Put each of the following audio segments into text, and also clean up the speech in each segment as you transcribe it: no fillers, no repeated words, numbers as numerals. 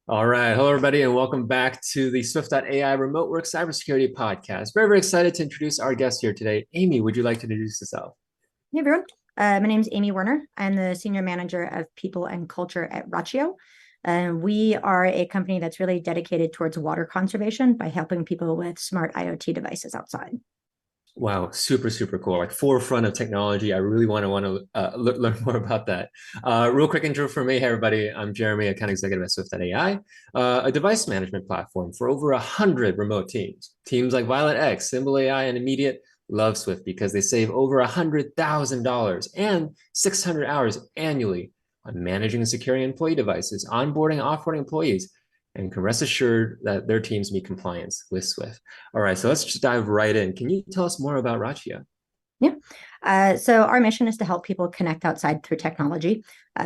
All right. Hello, everybody, and welcome back to the Swift.ai Remote Work Cybersecurity Podcast. Very, very excited to introduce our guest here today. Amy, would you like to introduce yourself? Hey everyone, my name is Amy Werner. I'm the Senior Manager of People and Culture at Rachio. We are a company that's really dedicated towards water conservation by helping people with smart IoT devices outside. Wow, super, super cool. Like forefront of technology. I really want to learn more about that. Real quick intro for me. Hey, everybody. I'm Jeremy, account executive at Swift.ai, a device management platform for over 100 remote teams. Teams like Violet X, Symbol AI, and Immediate love Swift because they save over $100,000 and 600 hours annually on managing and securing employee devices, onboarding and offboarding employees, and can rest assured that their teams meet compliance with Swift. All right, so let's just dive right in. Can you tell us more about Rachio? Yeah. So our mission is to help people connect outside through technology.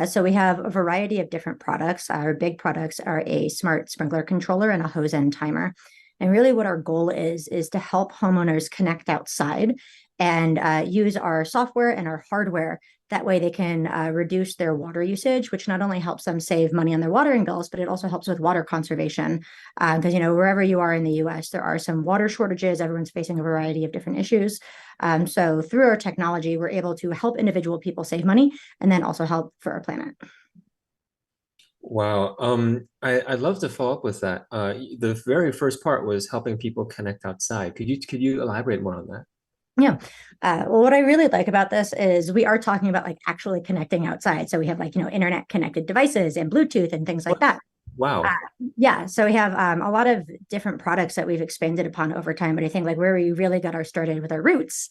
So we have a variety of different products. Our big products are a smart sprinkler controller and a hose end timer. And really what our goal is to help homeowners connect outside and use our software and our hardware. That way they can reduce their water usage, which not only helps them save money on their watering bills, but it also helps with water conservation. Because, wherever you are in the US, there are some water shortages. Everyone's facing a variety of different issues. So through our technology, we're able to help individual people save money and then also help for our planet. Wow. I'd love to follow up with that. The very first part was helping people connect outside. Could you elaborate more on that? Yeah. Well, what I really like about this is we are talking about like actually connecting outside. So we have like, internet connected devices and Bluetooth and things like What? that. Uh, Wow. yeah, so we have a lot of different products that we've expanded upon over time, but I think like where we really got our started with our roots,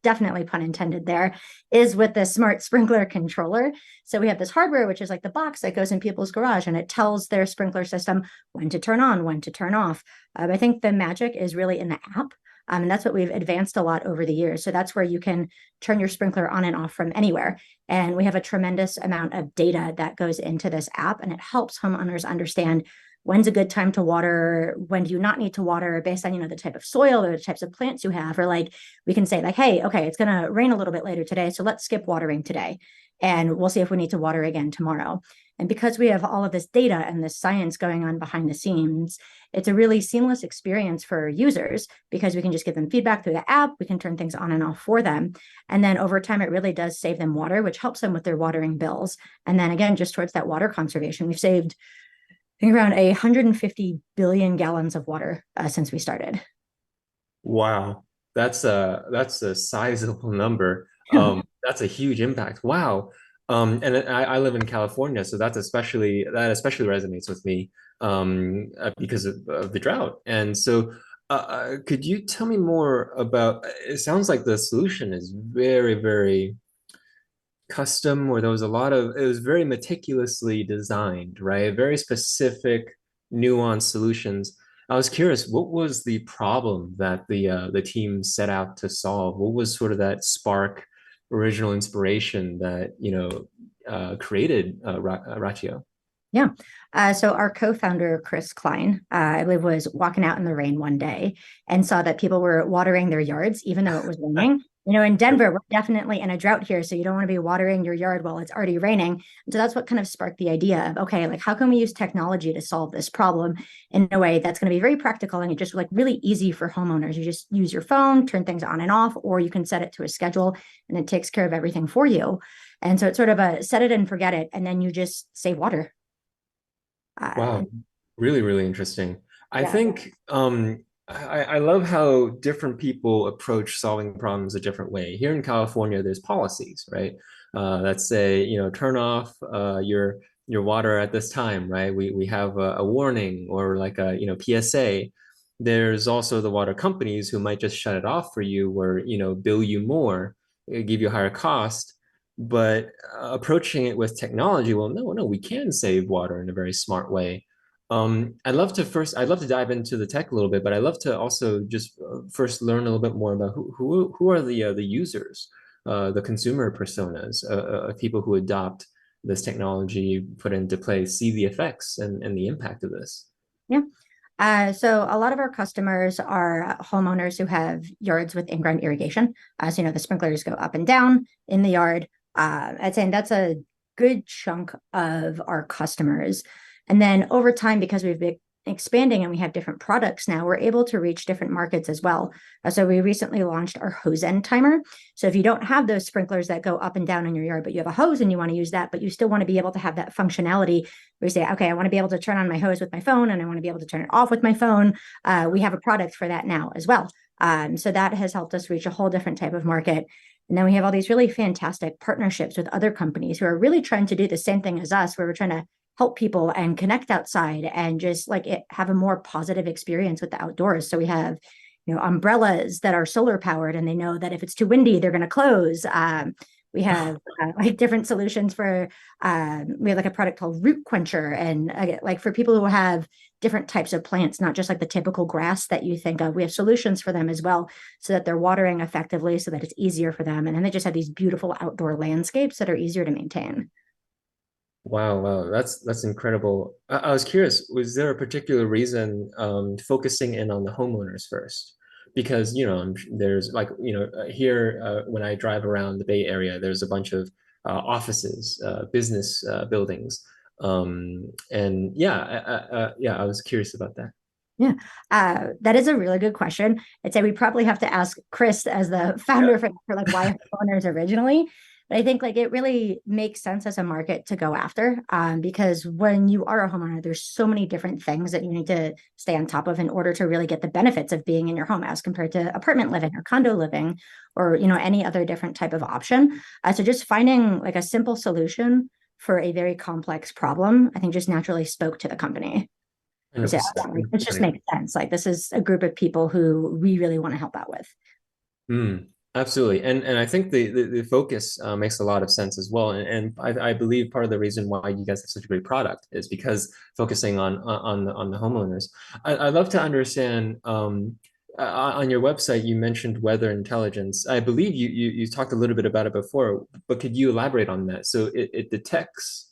definitely pun intended there, is with the smart sprinkler controller. So we have this hardware, which is like the box that goes in people's garage, and it tells their sprinkler system when to turn on, when to turn off. I think the magic is really in the app. And that's what we've advanced a lot over the years. So that's where you can turn your sprinkler on and off from anywhere. And we have a tremendous amount of data that goes into this app, and it helps homeowners understand when's a good time to water, when do you not need to water based on, the type of soil or the types of plants you have. Or like we can say like, hey, okay, it's going to rain a little bit later today, so let's skip watering today. And we'll see if we need to water again tomorrow. And because we have all of this data and this science going on behind the scenes, it's a really seamless experience for users because we can just give them feedback through the app. We can turn things on and off for them. And then over time, it really does save them water, which helps them with their watering bills. And then again, just towards that water conservation, we've saved, I think, around 150 billion gallons of water since we started. Wow. That's a sizable number. That's a huge impact. Wow. And I live in California, so that especially resonates with me because of the drought. And so, could you tell me more about? It sounds like the solution is very, very custom, where there was a lot of it was very meticulously designed, right? Very specific, nuanced solutions. I was curious, what was the problem that the team set out to solve? What was sort of that spark, original inspiration that created Rachio? Yeah. So our co-founder, Chris Klein, I believe, was walking out in the rain one day and saw that people were watering their yards, even though it was raining. In Denver, we're definitely in a drought here, so you don't want to be watering your yard while it's already raining. And so that's what kind of sparked the idea of, okay, like how can we use technology to solve this problem in a way that's going to be very practical and just like really easy for homeowners. You just use your phone, turn things on and off, or you can set it to a schedule and it takes care of everything for you. And so it's sort of a set it and forget it, and then you just save water. Uh, Wow, really, really interesting. I yeah, think I love how different people approach solving problems a different way. Here in California, there's policies, right? That say, turn off your water at this time, right? We have a warning or like a PSA. There's also the water companies who might just shut it off for you, or bill you more, give you a higher cost. But approaching it with technology, well, no, no, we can save water in a very smart way. I'd love to dive into the tech a little bit, but I'd love to also just first learn a little bit more about who are the users, the consumer personas, people who adopt this technology, put into place, see the effects and the impact of this. yeah. So a lot of our customers are homeowners who have yards with in-ground irrigation. So the sprinklers go up and down in the yard. I'd say that's a good chunk of our customers. And then over time, because we've been expanding and we have different products now, we're able to reach different markets as well. So we recently launched our hose end timer. So if you don't have those sprinklers that go up and down in your yard, but you have a hose and you want to use that, but you still want to be able to have that functionality where you say, okay, I want to be able to turn on my hose with my phone and I want to be able to turn it off with my phone. We have a product for that now as well. So that has helped us reach a whole different type of market. And then we have all these really fantastic partnerships with other companies who are really trying to do the same thing as us, where we're trying to help people and connect outside and just like have a more positive experience with the outdoors. So we have, umbrellas that are solar powered and they know that if it's too windy, they're going to close. We have like different solutions for, we have like a product called Root Quencher. And like for people who have different types of plants, not just like the typical grass that you think of, we have solutions for them as well so that they're watering effectively so that it's easier for them. And then they just have these beautiful outdoor landscapes that are easier to maintain. Wow, wow, that's incredible. I was curious, was there a particular reason focusing in on the homeowners first? Because, there's like, here when I drive around the Bay Area, there's a bunch of offices, business buildings. And yeah, yeah, I was curious about that. Yeah, that is a really good question. I'd say we probably have to ask Chris as the founder for like why homeowners originally. But I think like it really makes sense as a market to go after because when you are a homeowner, there's so many different things that you need to stay on top of in order to really get the benefits of being in your home as compared to apartment living or condo living or any other different type of option. So just finding like a simple solution for a very complex problem, I think just naturally spoke to the company. We say, oh, 100%. yeah, like, this just makes sense. Like this is a group of people who we really want to help out with. Mm, absolutely. And I think the focus makes a lot of sense as well. And I believe part of the reason why you guys have such a great product is because focusing on the homeowners. I'd love to understand on your website you mentioned weather intelligence. I believe you talked a little bit about it before, but could you elaborate on that? So it detects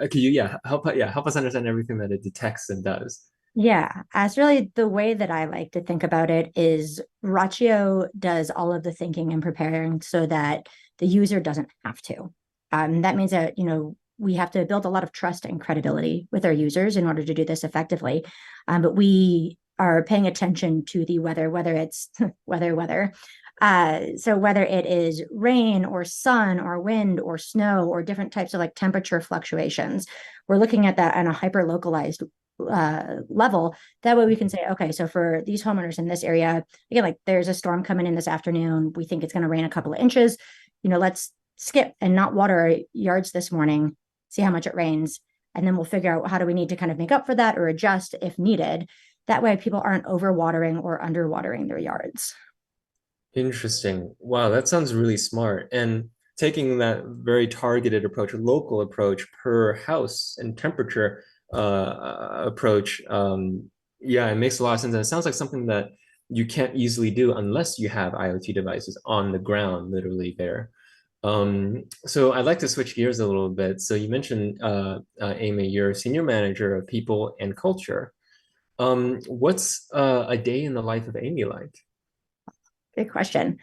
could you help us understand everything that it detects and does. Yeah, as really the way that I like to think about it is Rachio does all of the thinking and preparing so that the user doesn't have to. That means that, we have to build a lot of trust and credibility with our users in order to do this effectively. But we are paying attention to the weather, whether it's weather. So whether it is rain or sun or wind or snow or different types of like temperature fluctuations, we're looking at that on a hyper localized level. That way we can say, okay, so for these homeowners in this area, again, like there's a storm coming in this afternoon. We think it's going to rain a couple of inches. Let's skip and not water our yards this morning, see how much it rains. And then we'll figure out how do we need to kind of make up for that or adjust if needed. That way people aren't overwatering or underwatering their yards. Interesting. Wow, that sounds really smart. And taking that very targeted approach, a local approach per house and temperature approach, yeah, it makes a lot of sense. And it sounds like something that you can't easily do unless you have IoT devices on the ground, literally there. So I'd like to switch gears a little bit. So you mentioned, Amy, you're senior manager of people and culture. What's a day in the life of Amy like? Good question.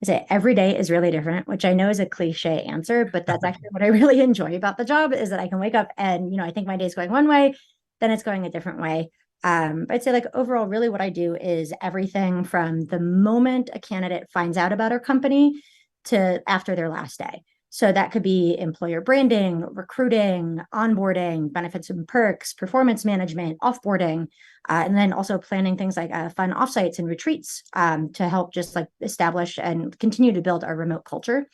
I say every day is really different, which I know is a cliche answer, but that's actually what I really enjoy about the job is that I can wake up and, I think my day's going one way, then it's going a different way. But I'd say like overall, really what I do is everything from the moment a candidate finds out about our company to after their last day. So that could be employer branding, recruiting, onboarding, benefits and perks, performance management, offboarding, and then also planning things like fun offsites and retreats to help just like establish and continue to build our remote culture.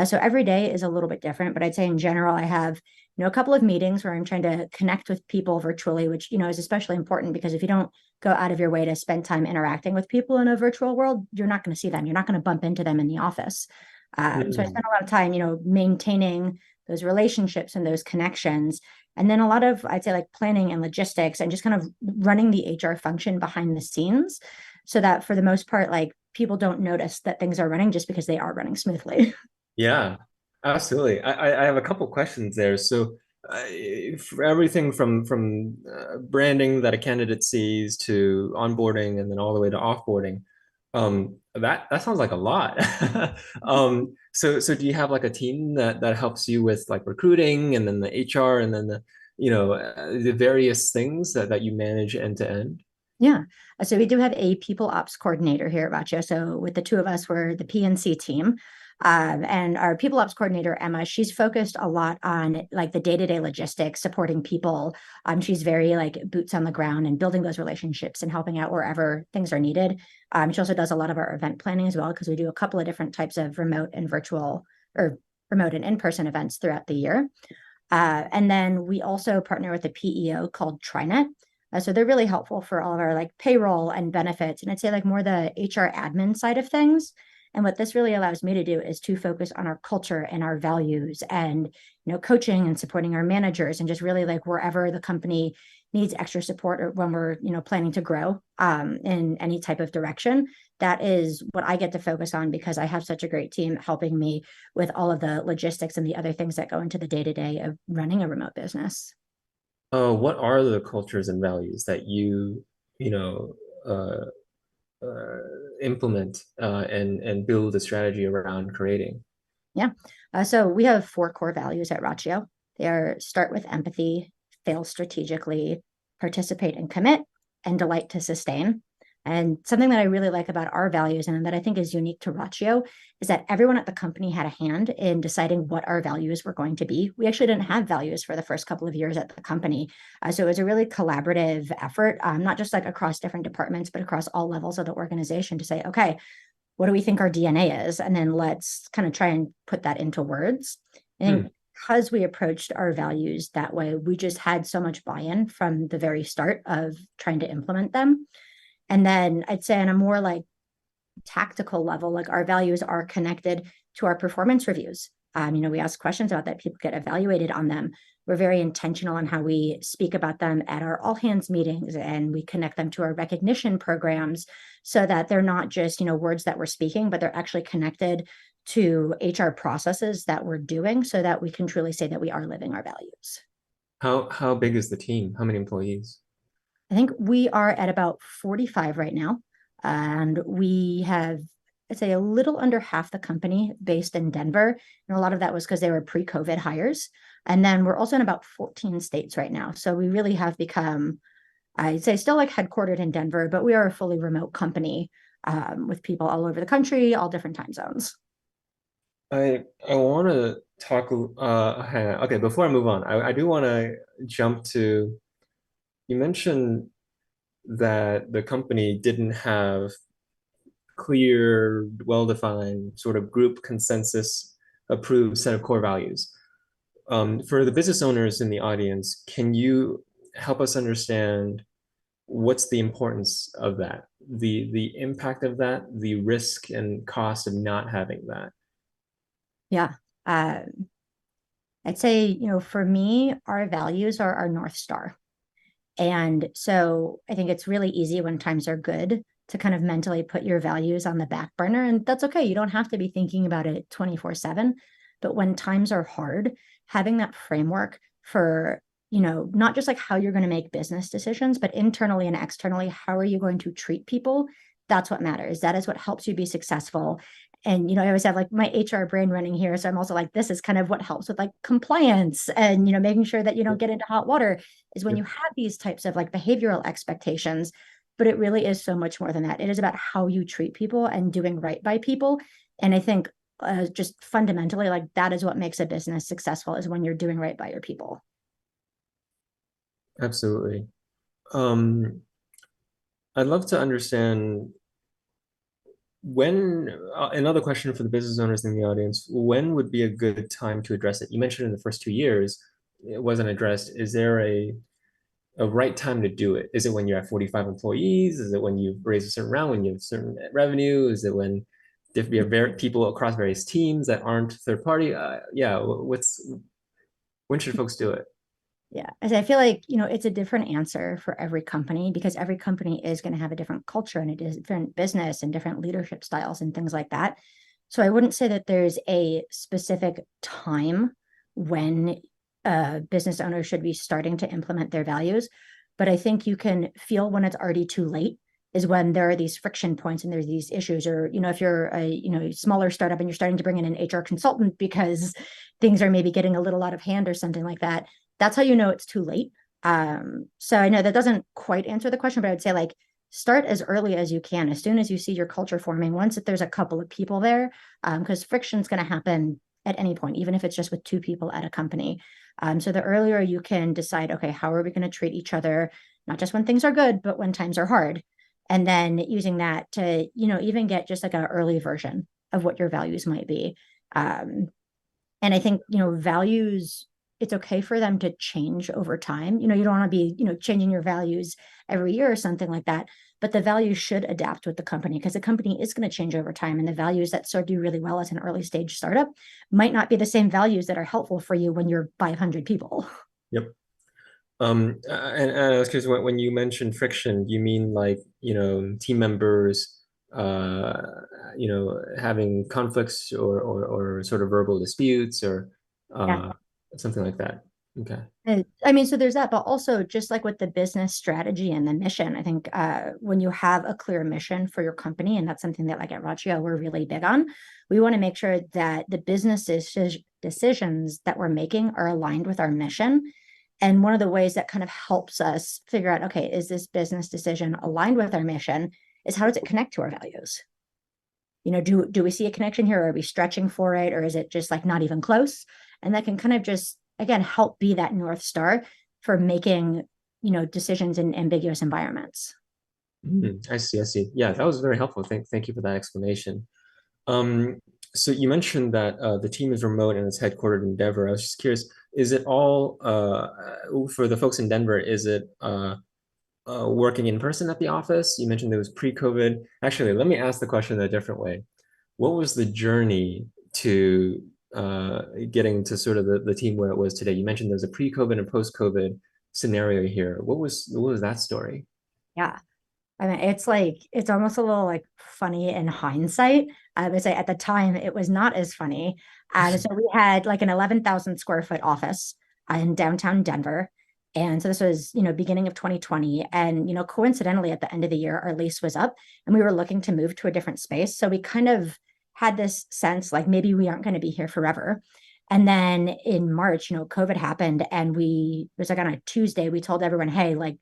So every day is a little bit different, but I'd say in general, I have a couple of meetings where I'm trying to connect with people virtually, which is especially important because if you don't go out of your way to spend time interacting with people in a virtual world, you're not going to see them. You're not going to bump into them in the office. So I Hmm. spent a lot of time, maintaining those relationships and those connections. And then a lot of, I'd say, like planning and logistics and just kind of running the HR function behind the scenes so that for the most part, like people don't notice that things are running just because they are running smoothly. Yeah, absolutely. I have a couple questions there. So, uh, for everything from branding that a candidate sees to onboarding and then all the way to offboarding, that sounds like a lot. So do you have like a team that helps you with like recruiting and then the HR and then the various things that you manage end to end? Yeah. So we do have a people ops coordinator here at Rachio. So with the two of us, we're the PNC team. And our people ops coordinator, Emma, she's focused a lot on like the day-to-day logistics, supporting people. She's very like boots on the ground and building those relationships and helping out wherever things are needed. She also does a lot of our event planning as well, because we do a couple of different types of remote and virtual or remote and in-person events throughout the year. And then we also partner with a PEO called Trinet. So they're really helpful for all of our like payroll and benefits. And I'd say like more the HR admin side of things. And what this really allows me to do is to focus on our culture and our values and, coaching and supporting our managers and just really like wherever the company needs extra support or when we're, planning to grow in any type of direction. That is what I get to focus on because I have such a great team helping me with all of the logistics and the other things that go into the day to day of running a remote business. What are the cultures and values that you know, uh, uh, implement and build a strategy around creating? Yeah. So we have four core values at Rachio. They are start with empathy, fail strategically, participate and commit, and delight to sustain. And something that I really like about our values and that I think is unique to Rachio is that everyone at the company had a hand in deciding what our values were going to be. We actually didn't have values for the first couple of years at the company. So it was a really collaborative effort, not just like across different departments, but across all levels of the organization to say, okay, what do we think our DNA is? And then let's kind of try and put that into words. Hmm. And because we approached our values that way, we just had so much buy-in from the very start of trying to implement them. And then I'd say on a more like tactical level, like our values are connected to our performance reviews. We ask questions about that, people get evaluated on them. We're very intentional on how we speak about them at our all hands meetings, and we connect them to our recognition programs so that they're not just, words that we're speaking, but they're actually connected to HR processes that we're doing so that we can truly say that we are living our values. How big is the team? How many employees? I think we are at about 45 right now. And we have, I'd say, a little under half the company based in Denver. And a lot of that was because they were pre COVID hires. And then we're also in about 14 states right now. So we really have become, I'd say, still like headquartered in Denver, but we are a fully remote company with people all over the country, all different time zones. I want to talk. Hang on. Okay, before I move on, I do want to jump to. You mentioned that the company didn't have clear, well-defined sort of group consensus approved set of core values. For the business owners in the audience, can you help us understand what's the importance of that, the impact of that, the risk and cost of not having that? Yeah. Uh, I'd say, for me, our values are our North Star. And so I think it's really easy when times are good to kind of mentally put your values on the back burner. And that's okay. You don't have to be thinking about it 24/7. But when times are hard, having that framework for, not just like how you're going to make business decisions, but internally and externally, how are you going to treat people? That's what matters. That is what helps you be successful. And I always have like my HR brain running here, so I'm also like, this is kind of what helps with like compliance and making sure that you don't get into hot water is when you have these types of like behavioral expectations. But it really is so much more than that. It is about how you treat people and doing right by people. And I think just fundamentally, like that is what makes a business successful is when you're doing right by your people. Absolutely. Um, I'd love to understand when, another question for the business owners in the audience, when would be a good time to address it? You mentioned in the first 2 years it wasn't addressed. Is there a right time to do it? Is it when you're at 45 employees? Is it when you've raised a certain round, when you have certain revenue? Is it when you have people across various teams that aren't third party? Yeah, when should folks do it? Yeah. As I feel like, it's a different answer for every company because every company is going to have a different culture and a different business and different leadership styles and things like that. So I wouldn't say that there's a specific time when business owners should be starting to implement their values. But I think you can feel when it's already too late is when there are these friction points and there's these issues, or if you're a smaller startup and you're starting to bring in an HR consultant because things are maybe getting a little out of hand or something like that, That's how you know it's too late. So I know that doesn't quite answer the question, but I would say like start as early as you can, as soon as you see your culture forming. Once if there's a couple of people there, because friction is going to happen at any point, even if it's just with two people at a company. So the earlier you can decide, okay, how are we going to treat each other, not just when things are good, but when times are hard, and then using that to even get just like an early version of what your values might be. Um, and I think, values, it's okay for them to change over time. You don't want to be, changing your values every year or something like that. But the values should adapt with the company because the company is going to change over time. And the values that served you really well as an early stage startup might not be the same values that are helpful for you when you're 500 people. Yep. And I was curious when you mentioned friction, you mean like, team members, uh, having conflicts or sort of verbal disputes or Yeah. uh, something like that. Okay. I mean, so there's that, but also just like with the business strategy and the mission, I think when you have a clear mission for your company, and that's something that like at Rachio, we're really big on, we want to make sure that the decisions that we're making are aligned with our mission. And one of the ways that kind of helps us figure out, okay, is this business decision aligned with our mission? Is how does it connect to our values? Do we see a connection here? Or are we stretching for it? Or is it just like not even close? And that can kind of just, again, help be that North Star for making, decisions in ambiguous environments. I see, I see. Yeah, that was very helpful. Thank you for that explanation. Um, so you mentioned that the team is remote and it's headquartered in Denver. I was just curious, is it all for the folks in Denver, is it working in person at the office? You mentioned there was pre-COVID. Actually, let me ask the question a different way. What was the journey to getting to sort of the team where it was today? You mentioned there's a pre-COVID and post-COVID scenario here. What was that story? Yeah. I mean, it's almost a little like funny in hindsight. I would say at the time it was not as funny. And so we had like an 11,000 square foot office in downtown Denver. And so this was, beginning of 2020. And, coincidentally, at the end of the year, our lease was up and we were looking to move to a different space. So we kind of had this sense like maybe we aren't going to be here forever. And then in March, COVID happened and it was like on a Tuesday, we told everyone, hey, like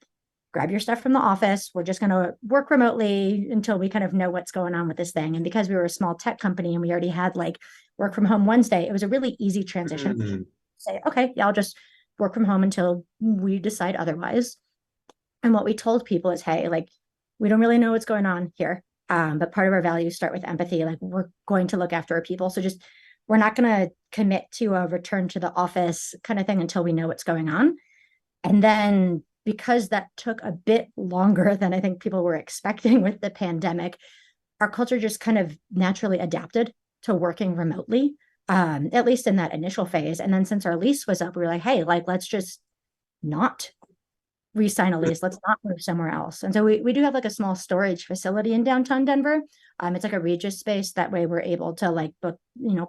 grab your stuff from the office. We're just going to work remotely until we kind of know what's going on with this thing. And because we were a small tech company and we already had like work from home Wednesday, it was a really easy transition. Mm. Say, okay, yeah, I'll just work from home until we decide otherwise. And what we told people is, hey, like, we don't really know what's going on here. But part of our values start with empathy. Like, we're going to look after our people. So just, we're not going to commit to a return to the office kind of thing until we know what's going on. And then because that took a bit longer than I think people were expecting with the pandemic, our culture just kind of naturally adapted to working remotely, at least in that initial phase. And then since our lease was up, we were like, hey, like, let's just not re-sign a lease. Let's not move somewhere else. And so we do have like a small storage facility in downtown Denver. It's like a Regis space. That way we're able to like book,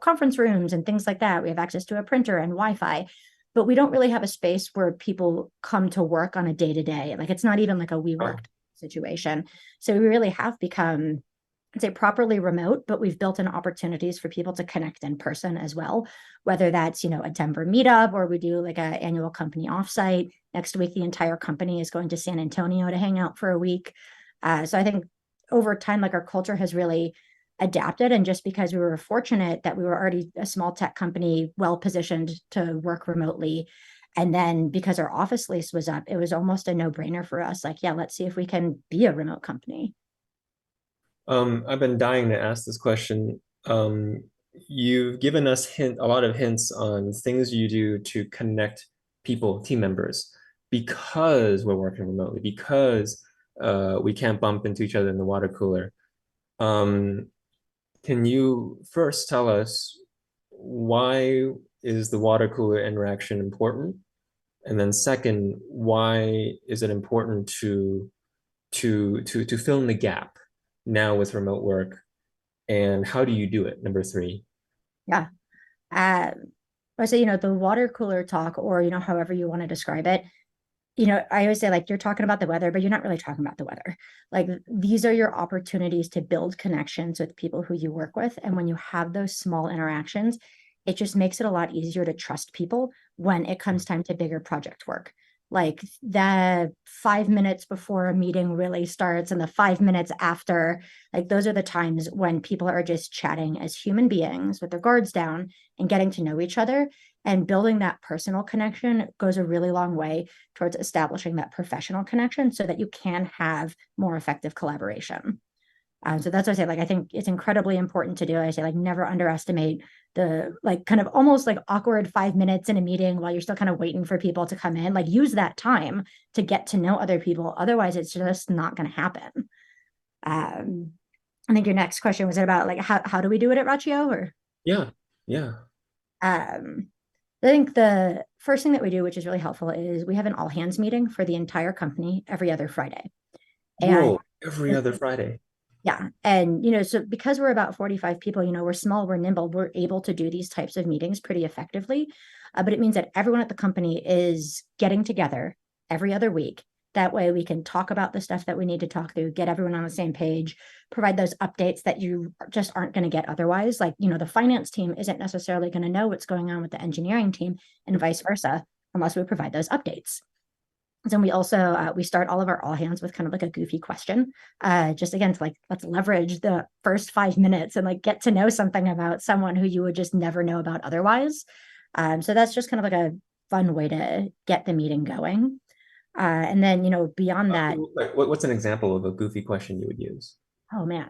conference rooms and things like that. We have access to a printer and Wi-Fi, but we don't really have a space where people come to work on a day to day. Like it's not even like a WeWork Oh. situation. So we really have become, I'd say, properly remote, but we've built in opportunities for people to connect in person as well, whether that's, a Denver meetup or we do like an annual company offsite. Next week, the entire company is going to San Antonio to hang out for a week. So I think over time, like our culture has really adapted. And just because we were fortunate that we were already a small tech company, well positioned to work remotely. And then because our office lease was up, it was almost a no brainer for us. Like, yeah, let's see if we can be a remote company. I've been dying to ask this question. You've given us a lot of hints on things you do to connect people, team members, because we're working remotely, because we can't bump into each other in the water cooler. Um, can you first tell us why is the water cooler interaction important? And then second, why is it important to fill in the gap now with remote work? And how do you do it? Number three. Yeah. Uh, I say, the water cooler talk, or, however you want to describe it, I always say, like, you're talking about the weather, but you're not really talking about the weather. Like, these are your opportunities to build connections with people who you work with. And when you have those small interactions, it just makes it a lot easier to trust people when it comes time to bigger project work. Like the 5 minutes before a meeting really starts and the 5 minutes after, like those are the times when people are just chatting as human beings with their guards down and getting to know each other. And building that personal connection goes a really long way towards establishing that professional connection so that you can have more effective collaboration. So that's what I say. Like, I think it's incredibly important to do. I say, like, never underestimate the like kind of almost like awkward 5 minutes in a meeting while you're still kind of waiting for people to come in. Like, use that time to get to know other people. Otherwise, it's just not going to happen. Um, I think your next question was about like how do we do it at Rachio or Yeah. Yeah. um I think the first thing that we do, which is really helpful, is we have an all hands meeting for the entire company every other Friday. And Whoa. Every other Friday. yeah. And, so because we're about 45 people, we're small, we're nimble, we're able to do these types of meetings pretty effectively. But it means that everyone at the company is getting together every other week. That way we can talk about the stuff that we need to talk through, get everyone on the same page, provide those updates that you just aren't going to get otherwise. Like, the finance team isn't necessarily going to know what's going on with the engineering team and vice versa, unless we provide those updates. And we also we start all of our all hands with kind of like a goofy question, just again to like let's leverage the first 5 minutes and like get to know something about someone who you would just never know about otherwise. So that's just kind of like a fun way to get the meeting going. And then beyond that, What's an example of a goofy question you would use? oh man,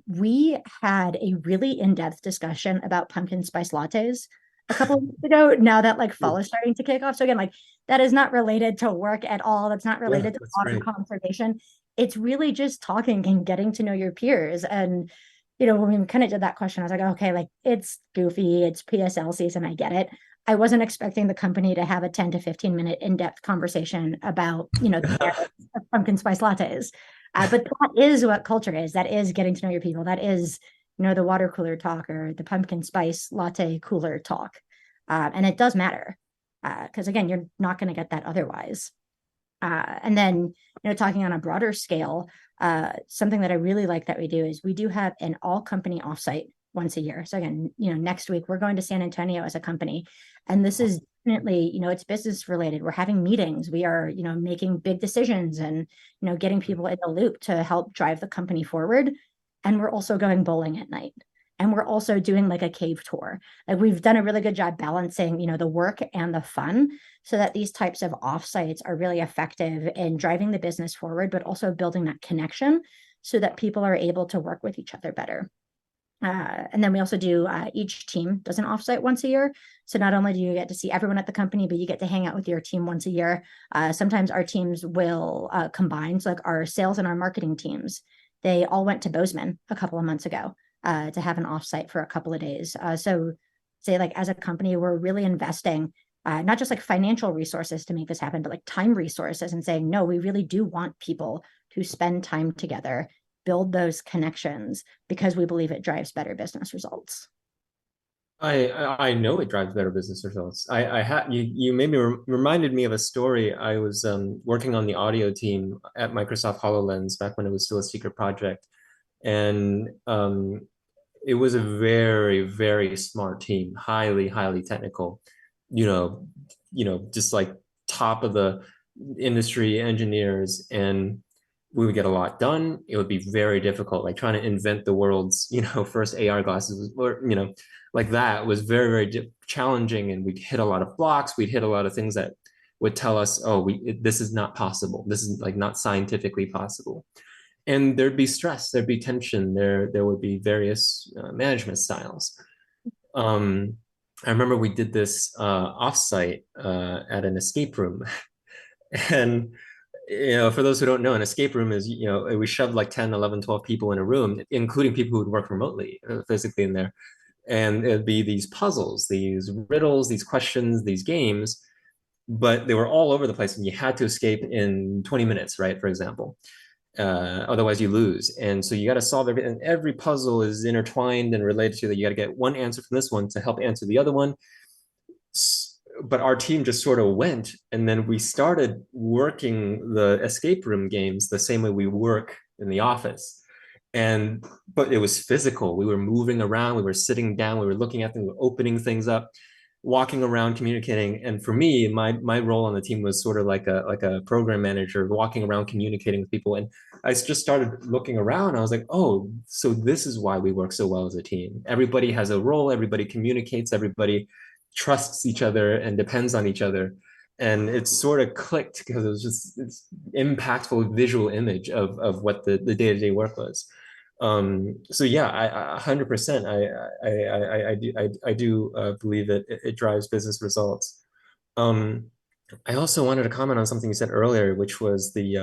we had a really in-depth discussion about pumpkin spice lattes a couple of weeks ago. Now that like fall is starting to kick off, so again, like that is not related to work at all. That's not Yeah, related to that's water great. conservation. It's really just talking and getting to know your peers. And when we kind of did that question, I was like, okay, like it's goofy, it's PSL season, I get it. I wasn't expecting the company to have a 10 to 15 minute in-depth conversation about, the merits of pumpkin spice lattes. But that is what culture is. That is getting to know your people. That is, the water cooler talk or the pumpkin spice latte cooler talk. And it does matter because, again, you're not going to get that otherwise. And then, talking on a broader scale, something that I really like that we do is we do have an all company offsite once a year. So again, next week we're going to San Antonio as a company, and this is definitely, it's business related. We're having meetings. We are, making big decisions and, getting people in the loop to help drive the company forward. And we're also going bowling at night. And we're also doing like a cave tour. Like we've done a really good job balancing, the work and the fun so that these types of offsites are really effective in driving the business forward, but also building that connection so that people are able to work with each other better. And then we also do each team does an offsite once a year. So not only do you get to see everyone at the company, but you get to hang out with your team once a year. Sometimes our teams will combine. So like our sales and our marketing teams, they all went to Bozeman a couple of months ago to have an offsite for a couple of days. So say like as a company, we're really investing not just like financial resources to make this happen, but like time resources and saying, no, we really do want people to spend time together, build those connections because we believe it drives better business results. I know it drives better business results. I had you maybe reminded me of a story. I was working on the audio team at Microsoft HoloLens back when it was still a secret project, and it was a very, very smart team, highly technical. You know, just like top of the industry engineers, and we would get a lot done. It would be very difficult, like trying to invent the world's, first AR glasses, or like that was very, very challenging. And we'd hit a lot of blocks. We'd hit a lot of things that would tell us, oh, this is not possible. This is like not scientifically possible. And there'd be stress, there'd be tension, there would be various management styles. Um, I remember we did this offsite at an escape room, and for those who don't know, an escape room is, we shoved like 10, 11, 12 people in a room, including people who would work remotely, physically in there. And it'd be these puzzles, these riddles, these questions, these games, but they were all over the place and you had to escape in 20 minutes, right? For example. Otherwise you lose. And so you got to solve everything. Every puzzle is intertwined and related to that. You got to get one answer from this one to help answer the other one. But our team just sort of went, and then we started working the escape room games the same way we work in the office. and but it was physical. We were moving around, we were sitting down, we were looking at things, we were opening things up, walking around, communicating. And for me, my role on the team was sort of like a program manager, walking around, communicating with people. And I just started looking around. I was like, oh, so this is why we work so well as a team. Everybody has a role, everybody communicates, everybody trusts each other and depends on each other. And it sort of clicked because it was just this impactful visual image of what the day-to-day work was. So yeah, 100%. I do believe that it drives business results. Um, I also wanted to comment on something you said earlier, which was the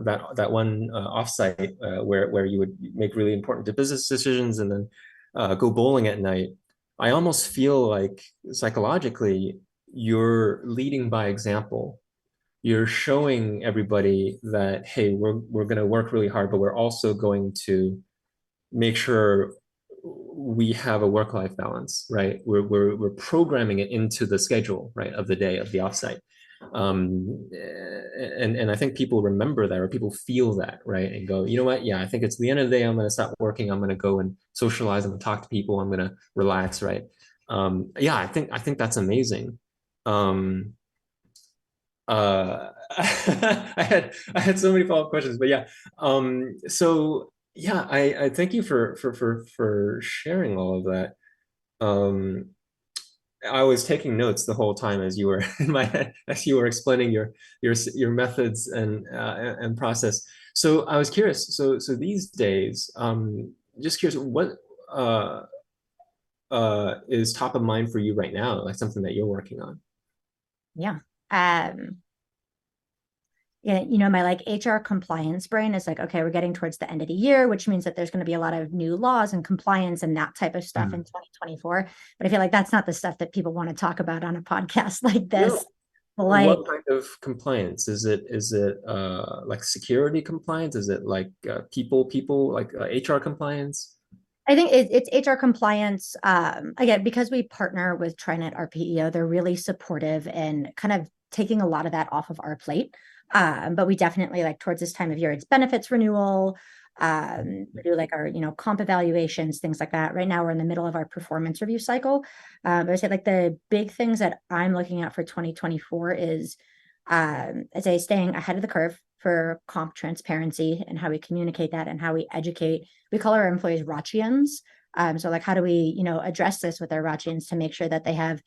that one offsite where you would make really important business decisions and then go bowling at night. I almost feel like psychologically you're leading by example. You're showing everybody that, hey, we're going to work really hard, but we're also going to make sure we have a work-life balance, right? We're programming it into the schedule, right, of the day of the offsite. And I think people remember that, or people feel that, right? And go, you know what? Yeah, I think it's the end of the day. I'm going to stop working. I'm going to go and socialize. I'm going to talk to people. I'm going to relax, right? Yeah, I think that's amazing. Um, I had so many follow-up questions, but yeah. So yeah, I thank you for sharing all of that. Um, I was taking notes the whole time as you were in my head, as you were explaining your methods and process. So I was curious. So these days, just curious, what uh is top of mind for you right now, like something that you're working on? Yeah. Um, yeah, you know, my like HR compliance brain is like, okay, we're getting towards the end of the year, which means that there's going to be a lot of new laws and compliance and that type of stuff in Hmm. 2024. But I feel like that's not the stuff that people want to talk about on a podcast like No. this. Like, What kind of compliance? Is it like security compliance? Is it like people like HR compliance? I think it's HR compliance. Again, because we partner with TriNet, our PEO, they're really supportive and kind of taking a lot of that off of our plate. But we definitely like towards this time of year, it's benefits renewal. We do like our, you know, comp evaluations, things like that. Right now, we're in the middle of our performance review cycle. I would say like the big things that I'm looking at for 2024 is, I'd say staying ahead of the curve for comp transparency and how we communicate that and how we educate. We call our employees Rachians. So like how do we, you know, address this with our Rachians to make sure that they have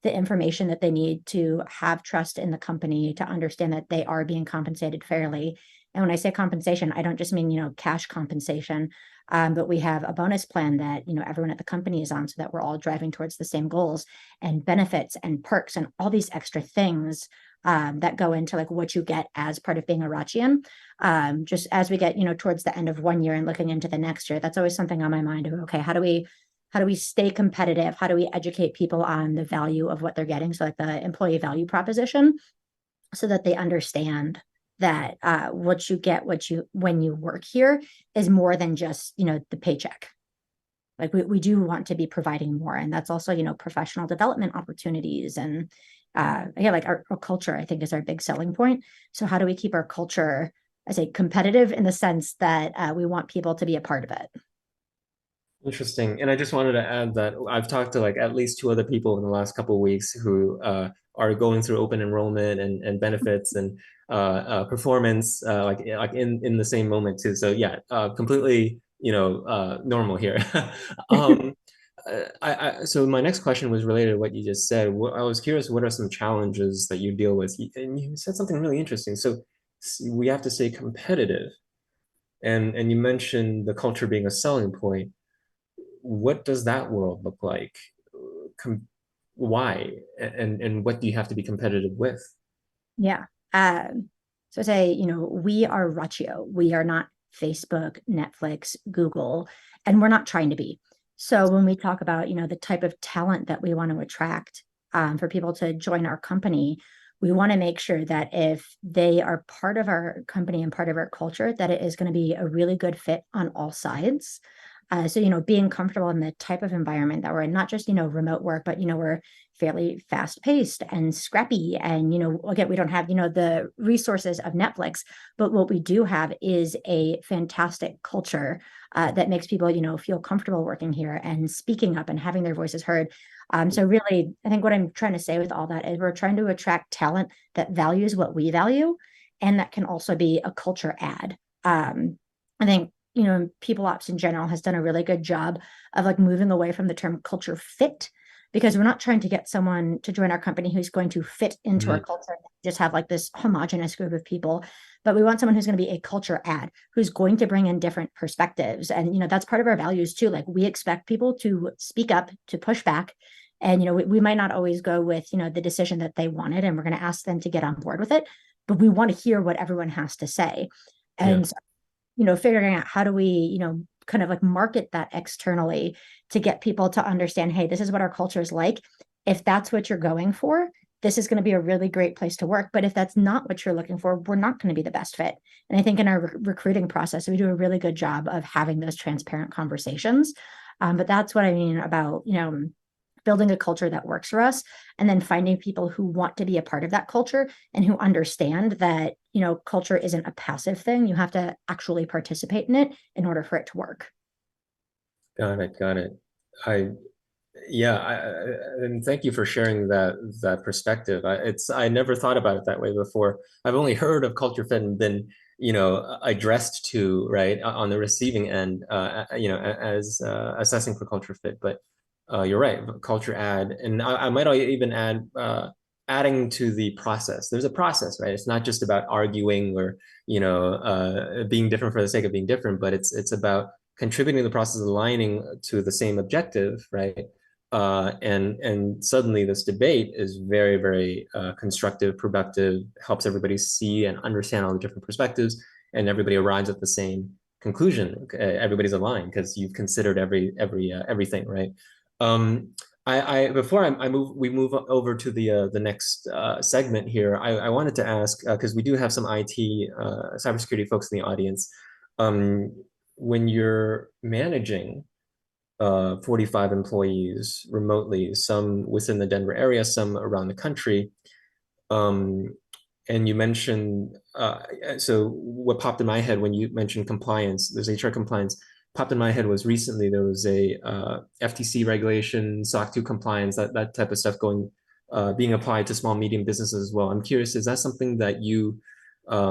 the information that they need to have trust in the company to understand that they are being compensated fairly. And when I say compensation, I don't just mean, you know, cash compensation, but we have a bonus plan that, you know, everyone at the company is on so that we're all driving towards the same goals and benefits and perks and all these extra things that go into like what you get as part of being a Rachian. Just as we get, you know, towards the end of one year and looking into the next year, that's always something on my mind of, okay, how do we stay competitive? How do we educate people on the value of what they're getting? So like the employee value proposition so that they understand that what you get, what you when you work here is more than just, you know, the paycheck. Like we do want to be providing more. And that's also, you know, professional development opportunities and yeah, like our culture, I think is our big selling point. So how do we keep our culture, I say competitive in the sense that we want people to be a part of it? Interesting. And I just wanted to add that I've talked to like at least two other people in the last couple of weeks who are going through open enrollment and benefits and performance like in the same moment too. So yeah, completely, you know, normal here. Um, so my next question was related to what you just said. I was curious, what are some challenges that you deal with? And you said something really interesting. So we have to stay competitive, and you mentioned the culture being a selling point. What does that world look like? Com Why? And what do you have to be competitive with? Yeah. So say, you know, we are Rachio. We are not Facebook, Netflix, Google, and we're not trying to be. So when we talk about, you know, the type of talent that we want to attract for people to join our company, we want to make sure that if they are part of our company and part of our culture, that it is going to be a really good fit on all sides. So, you know, being comfortable in the type of environment that we're in, not just, you know, remote work, but, you know, we're fairly fast paced and scrappy. And, again, we don't have, the resources of Netflix, but what we do have is a fantastic culture that makes people, feel comfortable working here and speaking up and having their voices heard. So really, I think what I'm trying to say with all that is we're trying to attract talent that values what we value and that can also be a culture add. I think, people ops in general has done a really good job of like moving away from the term culture fit because we're not trying to get someone to join our company who's going to fit into our Mhm. culture, just have like this homogenous group of people, but we want someone who's going to be a culture add, who's going to bring in different perspectives. And, that's part of our values too. Like we expect people to speak up, to push back. And, we might not always go with, the decision that they wanted, and we're going to ask them to get on board with it, but we want to hear what everyone has to say. Yeah. And so, figuring out how do we, kind of like market that externally to get people to understand, hey, this is what our culture is like. If that's what you're going for, this is going to be a really great place to work. But if that's not what you're looking for, we're not going to be the best fit. And I think in our recruiting process, we do a really good job of having those transparent conversations. But that's what I mean about, building a culture that works for us and then finding people who want to be a part of that culture and who understand that, culture isn't a passive thing. You have to actually participate in it in order for it to work. Got it. Got it. I Yeah, and thank you for sharing that perspective. I never thought about it that way before. I've only heard of culture fit and been, addressed to, right, on the receiving end, as assessing for culture fit. But you're right, culture add, and I might even add adding to the process. There's a process, right? It's not just about arguing or being different for the sake of being different, but it's about contributing to the process, aligning to the same objective, right? And suddenly this debate is very, very constructive, productive, helps everybody see and understand all the different perspectives, and everybody arrives at the same conclusion. Everybody's aligned because you've considered everything, right? Um, before we move over to the next segment here. I wanted to ask because we do have some IT cybersecurity folks in the audience. Um, when you're managing 45 employees remotely, some within the Denver area, some around the country. Um, and you mentioned, so what popped in my head when you mentioned compliance, there's HR compliance, popped in my head was recently there was a FTC regulation, SOC 2 compliance, that type of stuff being applied to small, medium businesses as well. I'm curious, is that something that you, A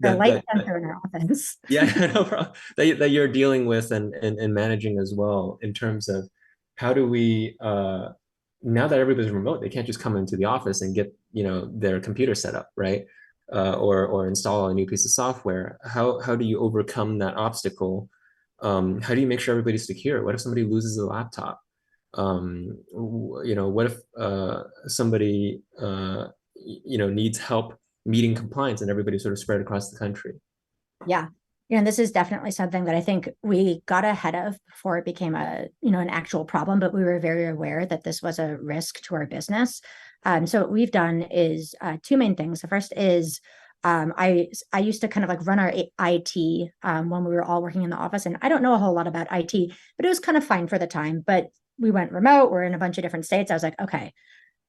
light that sensor in our office. yeah, no problem. That you're dealing with and managing as well in terms of how do we now that everybody's remote, they can't just come into the office and get, their computer set up, right? Or install a new piece of software. How do you overcome that obstacle? How do you make sure everybody's secure? What if somebody loses a laptop? What if somebody needs help meeting compliance and everybody's sort of spread across the country? Yeah. This is definitely something that I think we got ahead of before it became an actual problem, but we were very aware that this was a risk to our business. So what we've done is two main things. The first is I used to kind of like run our IT when we were all working in the office, and I don't know a whole lot about IT, but it was kind of fine for the time. But we went remote. We're in a bunch of different states. I was like, okay,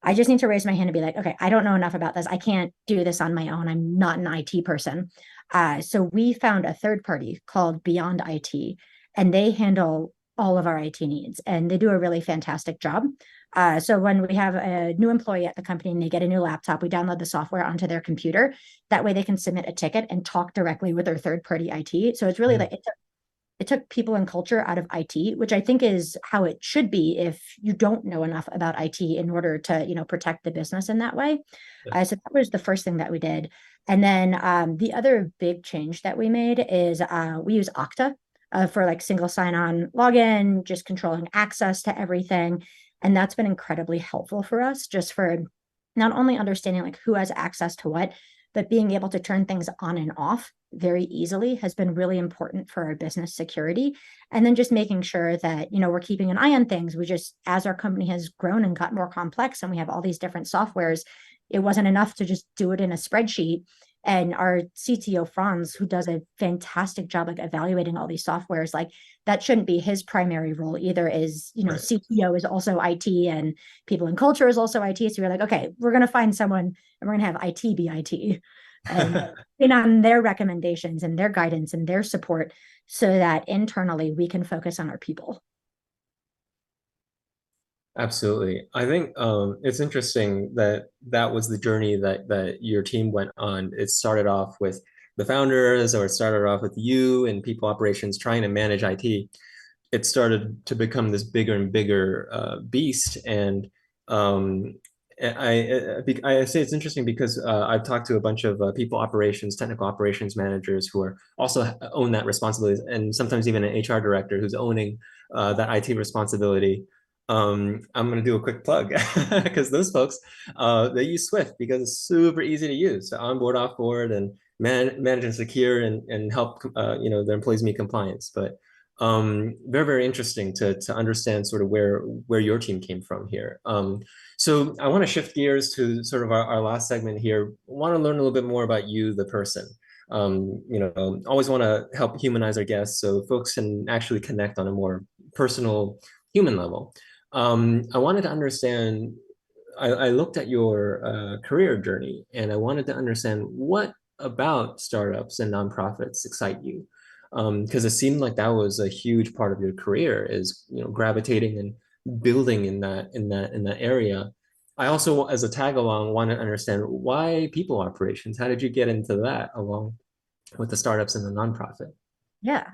I just need to raise my hand and be like, okay, I don't know enough about this. I can't do this on my own. I'm not an IT person. So we found a third party called Beyond IT, and they handle all of our IT needs, and they do a really fantastic job. So when we have a new employee at the company and they get a new laptop, we download the software onto their computer. That way they can submit a ticket and talk directly with their third party IT. So it's really like it took people and culture out of IT, which I think is how it should be if you don't know enough about IT in order to, protect the business in that way. So that was the first thing that we did. And then the other big change that we made is we use Okta for like single sign-on login, just controlling access to everything. And that's been incredibly helpful for us, just for not only understanding like who has access to what, but being able to turn things on and off very easily has been really important for our business security. And then just making sure that, we're keeping an eye on things. We just, as our company has grown and got more complex and we have all these different softwares, it wasn't enough to just do it in a spreadsheet And our CTO Franz, who does a fantastic job like evaluating all these softwares, like that shouldn't be his primary role either. Is Right. CTO is also IT, and people in culture is also IT. So we're like, okay, we're gonna find someone, and we're gonna have IT be IT, and in on their recommendations and their guidance and their support, so that internally we can focus on our people. Absolutely. I think it's interesting that that was the journey that your team went on. It started off with the founders, or it started off with you and people operations trying to manage IT. It started to become this bigger and bigger beast. And um, I say it's interesting because I've talked to a bunch of people operations, technical operations managers who are also own that responsibility, and sometimes even an HR director who's owning that IT responsibility. I'm going to do a quick plug because those folks they use Swift because it's super easy to use to onboard, offboard, and manage and secure and help their employees meet compliance. But very, very interesting to understand sort of where your team came from here. So I want to shift gears to sort of our last segment here. I want to learn a little bit more about you, the person. Always want to help humanize our guests so folks can actually connect on a more personal, human level. I wanted to understand. I looked at your career journey, and I wanted to understand what about startups and nonprofits excite you, because it seemed like that was a huge part of your career, is gravitating and building in that area. I also, as a tag along, want to understand why people operations. How did you get into that along with the startups and the nonprofit? Yeah.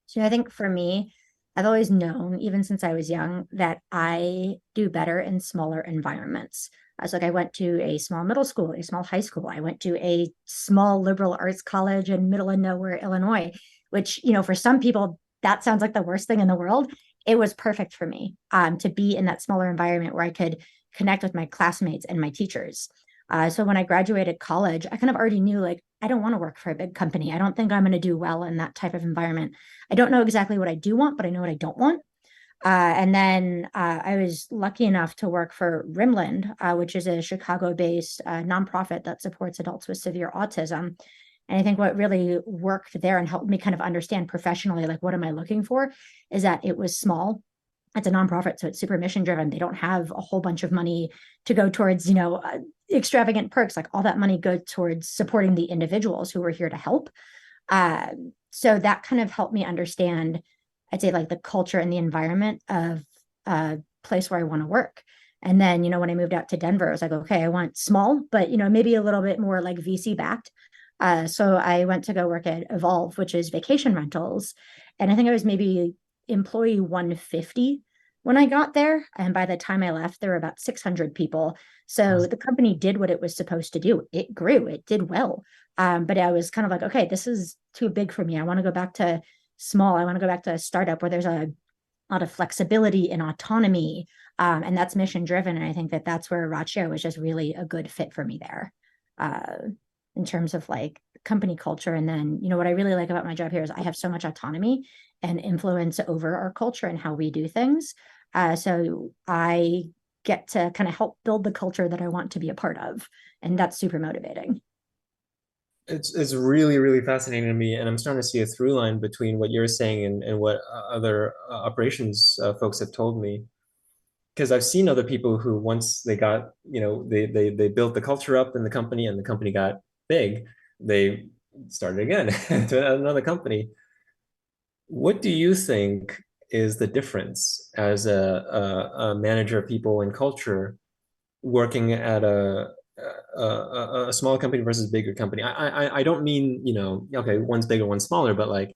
So I think for me, I've always known, even since I was young, that I do better in smaller environments. I was like, I went to a small middle school, a small high school. I went to a small liberal arts college in middle of nowhere, Illinois, which, for some people, that sounds like the worst thing in the world. It was perfect for me to be in that smaller environment where I could connect with my classmates and my teachers. So when I graduated college, I kind of already knew like, I don't want to work for a big company. I don't think I'm going to do well in that type of environment. I don't know exactly what I do want, but I know what I don't want. And then I was lucky enough to work for Rimland, which is a Chicago-based nonprofit that supports adults with severe autism. And I think what really worked there and helped me kind of understand professionally, like, what am I looking for, is that it was small. It's a nonprofit, so it's super mission driven. They don't have a whole bunch of money to go towards, extravagant perks. Like all that money goes towards supporting the individuals who were here to help. Uh, so that kind of helped me understand, I'd say, like the culture and the environment of a place where I want to work. And then, when I moved out to Denver, I was like, okay, I want small, but maybe a little bit more like VC backed. So I went to go work at Evolve, which is vacation rentals. And I think I was maybe employee 150 when I got there. And by the time I left, there were about 600 people. So the company did what it was supposed to do. It grew, it did well. But I was kind of like, okay, this is too big for me. I want to go back to small. I want to go back to a startup where there's a lot of flexibility and autonomy. And that's mission driven. And I think that that's where Rachio was just really a good fit for me there, in terms of like company culture. And then, what I really like about my job here is I have so much autonomy and influence over our culture and how we do things. So I get to kind of help build the culture that I want to be a part of. And that's super motivating. It's really, really fascinating to me, and I'm starting to see a through line between what you're saying and what other operations folks have told me. Because I've seen other people who, once they got, they built the culture up in the company, and the company got big, they started again to another company. What do you think is the difference as a manager of people and culture working at a small company versus bigger company? I don't mean, okay, one's bigger, one's smaller, but like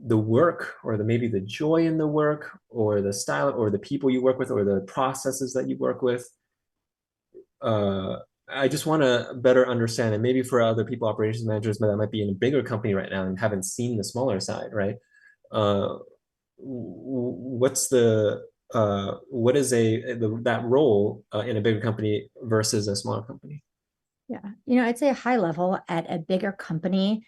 the work, or maybe the joy in the work, or the style, or the people you work with, or the processes that you work with. Uh, I just want to better understand, and maybe for other people, operations managers, but that might be in a bigger company right now and haven't seen the smaller side, right? Uh, what's what is that role in a bigger company versus a smaller company? Yeah. I'd say a high level at a bigger company,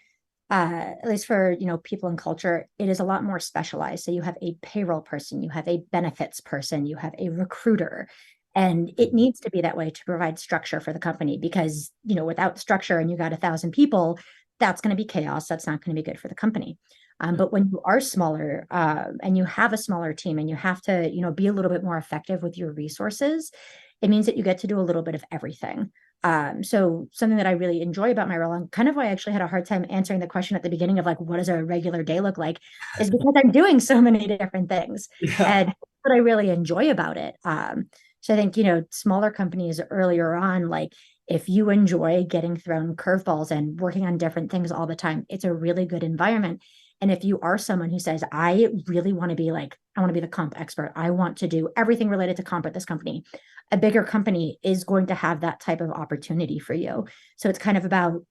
at least for, people and culture, it is a lot more specialized. So you have a payroll person, you have a benefits person, you have a recruiter. And it needs to be that way to provide structure for the company because, without structure and you got 1,000 people, that's going to be chaos. That's not going to be good for the company. But when you are smaller and you have a smaller team and you have to, be a little bit more effective with your resources, it means that you get to do a little bit of everything. So something that I really enjoy about my role, and kind of why I actually had a hard time answering the question at the beginning of like, what does a regular day look like, is because I'm doing so many different things. Yeah. And what I really enjoy about it. So I think, smaller companies earlier on, like if you enjoy getting thrown curveballs and working on different things all the time, it's a really good environment. And if you are someone who says, I really want to be like, I want to be the comp expert, I want to do everything related to comp at this company, a bigger company is going to have that type of opportunity for you. So it's kind of about,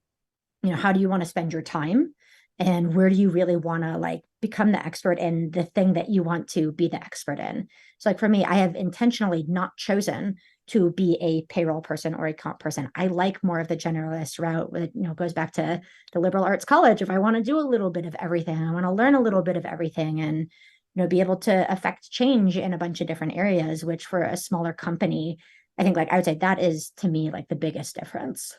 how do you want to spend your time? And where do you really want to like become the expert in the thing that you want to be the expert in? So like for me, I have intentionally not chosen to be a payroll person or a comp person. I like more of the generalist route that, goes back to the liberal arts college. If I want to do a little bit of everything, I want to learn a little bit of everything and, be able to affect change in a bunch of different areas, which for a smaller company, I think like I would say that is to me like the biggest difference.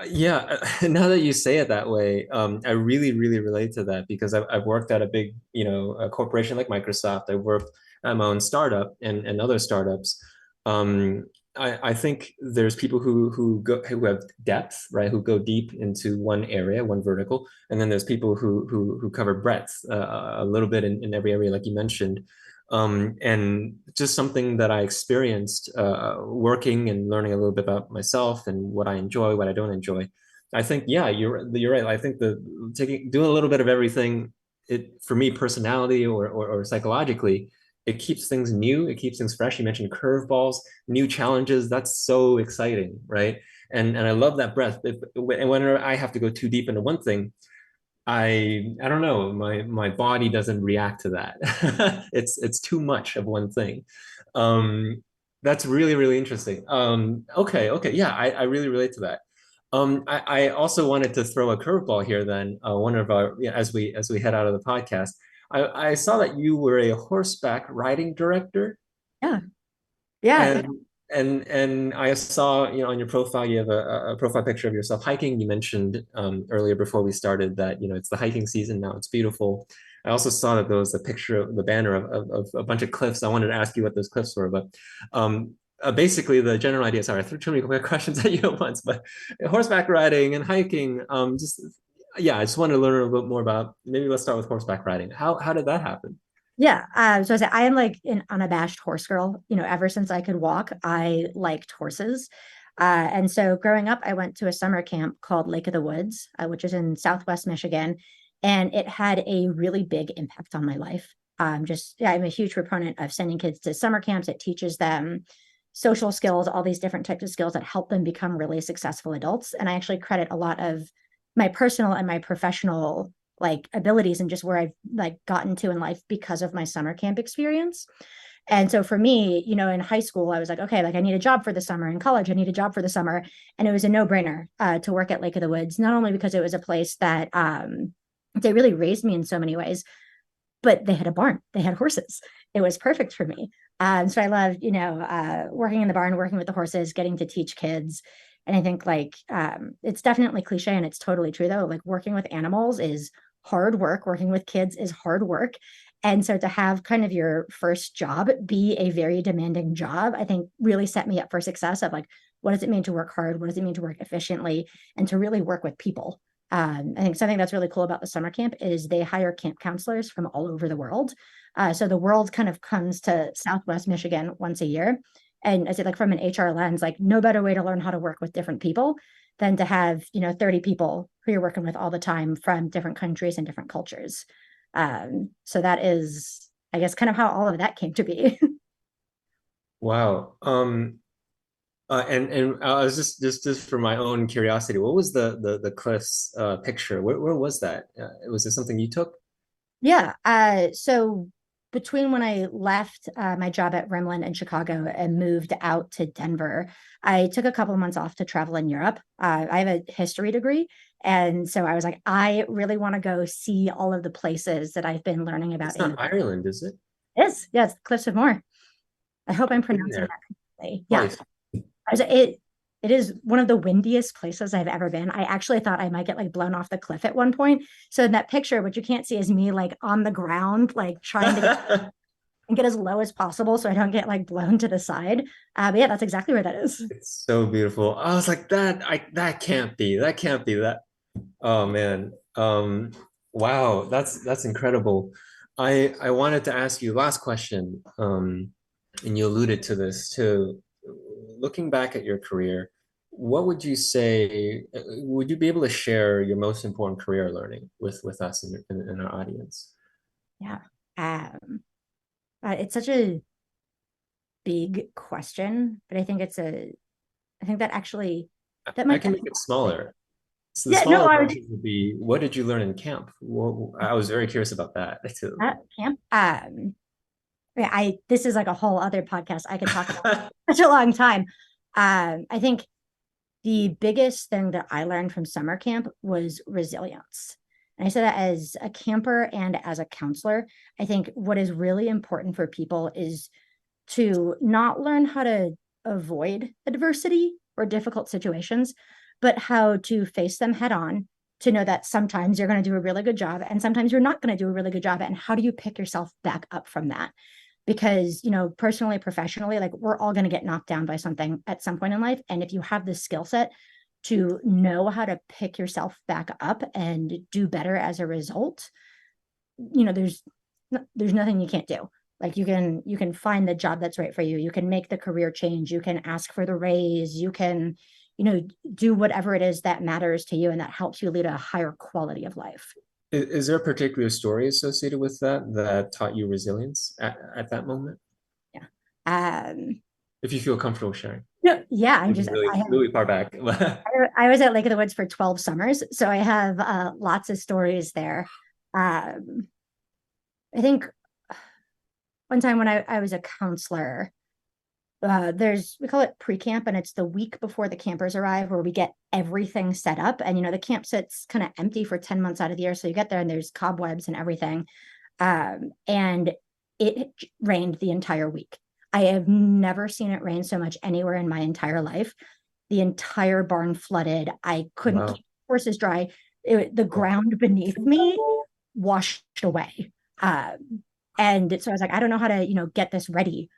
Yeah, now that you say it that way, I really, really relate to that because I've worked at a big, a corporation like Microsoft. I've worked at my own startup and other startups. Um, I think there's people who have depth, right? Who go deep into one area, one vertical, and then there's people who cover breadth a little bit in every area, like you mentioned. And just something that I experienced working and learning a little bit about myself and what I enjoy, what I don't enjoy. I think, yeah, you're right. I think the doing a little bit of everything, it for me, personality or psychologically, it keeps things new, it keeps things fresh. You mentioned curveballs, new challenges. That's so exciting, right? And I love that breadth. And whenever I have to go too deep into one thing, I don't know. My body doesn't react to that. It's too much of one thing. That's really, really interesting. Okay, yeah, I really relate to that. I also wanted to throw a curveball here. Then one of our yeah, as we head out of the podcast, I saw that you were a horseback riding director, Yeah. Yeah. and and I saw, on your profile, you have a profile picture of yourself hiking. You mentioned earlier before we started that, it's the hiking season now. It's beautiful. I also saw that there was a picture of the banner of a bunch of cliffs. I wanted to ask you what those cliffs were, but basically the general idea. Sorry, I threw too many questions at you at once, but horseback riding and hiking. Just yeah, I just wanted to learn a little bit more about. Maybe let's start with horseback riding. How did that happen? Yeah. So I say I am like an unabashed horse girl. Ever since I could walk, I liked horses. And so growing up, I went to a summer camp called Lake of the Woods, which is in Southwest Michigan, and it had a really big impact on my life. Yeah, I'm a huge proponent of sending kids to summer camps. It teaches them social skills, all these different types of skills that help them become really successful adults. And I actually credit a lot of my personal and my professional like abilities and just where I've like gotten to in life because of my summer camp experience. And so for me, in high school, I was like, okay, like I need a job for the summer. In college, I need a job for the summer. And it was a no-brainer to work at Lake of the Woods, not only because it was a place that they really raised me in so many ways, but they had a barn, they had horses. It was perfect for me. So I loved, working in the barn, working with the horses, getting to teach kids. And I think like it's definitely cliche and it's totally true though. Like working with animals is hard work. Working with kids is hard work. And so to have kind of your first job be a very demanding job, I think really set me up for success of like, what does it mean to work hard? What does it mean to work efficiently and to really work with people? I think something that's really cool about the summer camp is they hire camp counselors from all over the world. So the world kind of comes to Southwest Michigan once a year. And I say, like, from an HR lens, like, no better way to learn how to work with different people than to have, 30 people who you're working with all the time from different countries and different cultures. So that is, I guess, kind of how all of that came to be. Wow. And I was just for my own curiosity, what was the cliffs picture? Where was that? Was it something you took? Yeah. So between when I left my job at Remlin in Chicago and moved out to Denver, I took a couple of months off to travel in Europe. I have a history degree. And so I was like, I really want to go see all of the places that I've been learning about It's in not the book. Ireland, is it? Yes, yes, Cliffs of Moher. I hope I'm I've been pronouncing there that correctly. Yeah. twice. It is one of the windiest places I've ever been. I actually thought I might get like blown off the cliff at one point. So in that picture, what you can't see is me like on the ground, like trying to get as low as possible so I don't get like blown to the side. But yeah, that's exactly where that is. It's so beautiful. I was like, that can't be. That can't be that. Oh man. Wow, that's incredible. I wanted to ask you last question. And you alluded to this too. Looking back at your career, what would you say, would you be able to share your most important career learning with us in our audience? Yeah. Um, it's such a big question, but I think that actually, that I might can make it definitely. smaller. So the Yeah, no, smaller I was version would be, what did you learn in camp? I was very curious about that too. at camp. Yeah, this is like a whole other podcast I could talk about such a long time. I think the biggest thing that I learned from summer camp was resilience. And I say that as a camper and as a counselor. I think what is really important for people is to not learn how to avoid adversity or difficult situations, but how to face them head on, to know that sometimes you're going to do a really good job and sometimes you're not going to do a really good job. And how do you pick yourself back up from that? Because, personally, professionally, like we're all going to get knocked down by something at some point in life. And if you have the skill set to know how to pick yourself back up and do better as a result, there's nothing you can't do. Like you can find the job that's right for you. You can make the career change. You can ask for the raise. You can, do whatever it is that matters to you and that helps you lead a higher quality of life. Is there a particular story associated with that taught you resilience at that moment? Yeah. Um, If you feel comfortable sharing. no, yeah, I'm Maybe just really, I have really far back. I was at Lake of the Woods for 12 summers, so I have lots of stories there. Um, I think one time when I was a counselor, we call it pre-camp, and it's the week before the campers arrive where we get everything set up. And the camp sits kind of empty for 10 months out of the year. So you get there and there's cobwebs and everything. And it rained the entire week. I have never seen it rain so much anywhere in my entire life. The entire barn flooded. I couldn't Wow. keep horses dry. The ground beneath me washed away. And so I was like, I don't know how to, get this ready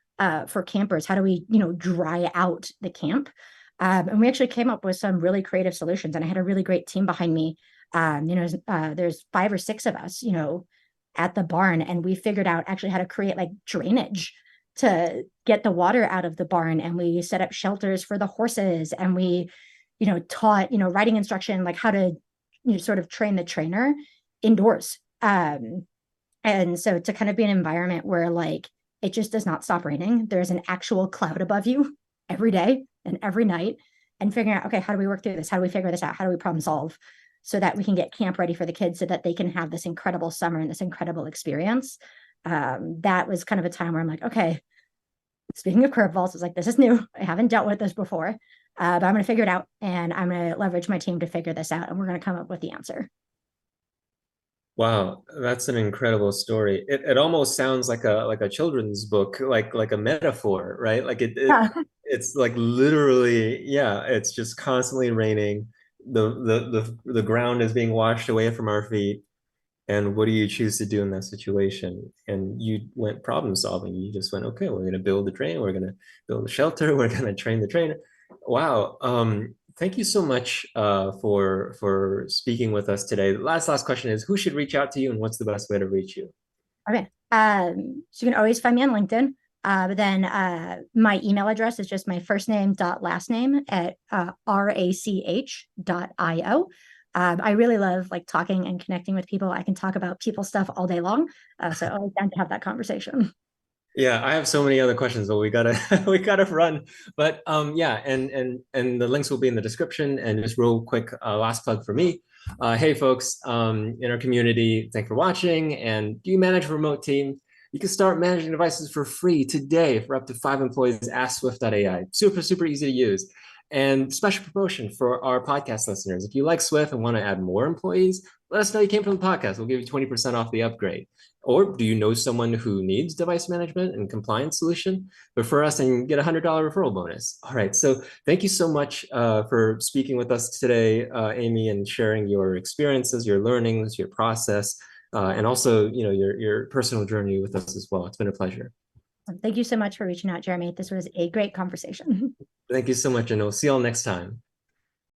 for campers. How do we, dry out the camp? And we actually came up with some really creative solutions. And I had a really great team behind me. There's 5 or 6 of us, at the barn, and we figured out actually how to create like drainage to get the water out of the barn. And we set up shelters for the horses, and we, taught, riding instruction, like how to, sort of train the trainer indoors. And so to kind of be an environment where like it just does not stop raining. There's an actual cloud above you every day and every night, and figuring out, okay, how do we work through this? How do we figure this out? How do we problem solve so that we can get camp ready for the kids so that they can have this incredible summer and this incredible experience? That was kind of a time where I'm like, okay, speaking of curveballs, it's like, this is new. I haven't dealt with this before, but I'm going to figure it out, and I'm going to leverage my team to figure this out, and we're going to come up with the answer. Wow, that's an incredible story. It almost sounds like a children's book, like a metaphor, right? Like Yeah. it's like literally, yeah, it's just constantly raining. The ground is being washed away from our feet. And what do you choose to do in that situation? And you went problem solving. You just went, okay, we're going to build the train. We're going to build a shelter. We're going to train the trainer. Wow. Thank you so much for speaking with us today. The last question is, who should reach out to you, and what's the best way to reach you? Okay. So you can always find me on LinkedIn. But then my email address is just my first name dot last name at rach.io. I really love like talking and connecting with people. I can talk about people stuff all day long. So always down to have that conversation. Yeah, I have so many other questions, but we gotta we gotta run. But yeah, and the links will be in the description. And just real quick, last plug for me. Hey folks, in our community, thanks for watching. And do you manage a remote team? You can start managing devices for free today for up to 5 employees. Ask Swift.ai. Super easy to use. And special promotion for our podcast listeners. If you like Swift and want to add more employees, let us know you came from the podcast. We'll give you 20% off the upgrade. Or do you know someone who needs device management and compliance solution? Refer us and get a $100 referral bonus. All right. So thank you so much for speaking with us today, Amy, and sharing your experiences, your learnings, your process, and also, your personal journey with us as well. It's been a pleasure. Thank you so much for reaching out, Jeremy. This was a great conversation. Thank you so much, and we'll see you all next time.